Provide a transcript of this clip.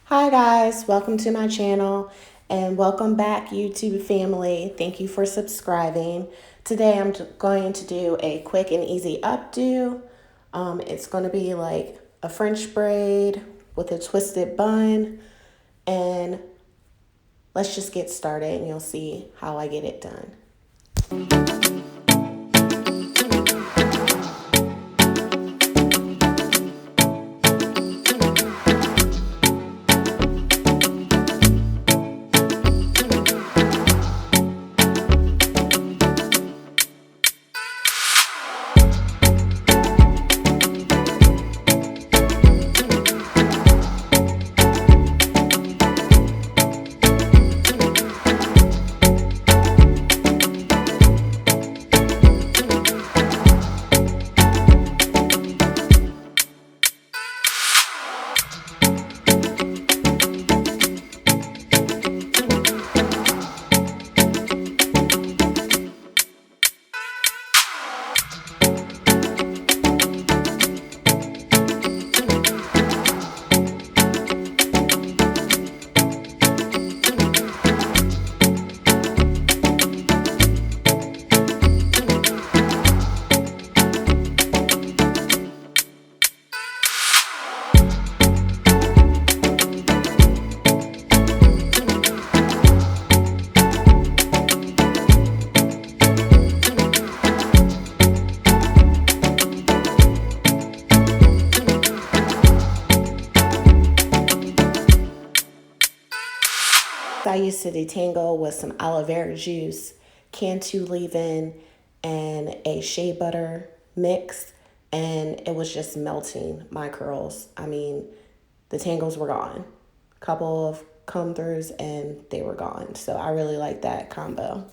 Hi guys, welcome to my channel and welcome back YouTube family. Thank you for subscribing. Today I'm going to do a quick and easy updo. It's going to be like a French braid with a twisted bun, and let's just get started and you'll see how I get it done. I used to detangle with some aloe vera juice, Cantu leave-in, and a shea butter mix, and it was just melting my curls. I mean, the tangles were gone. A couple of comb throughs and they were gone. So I really like that combo.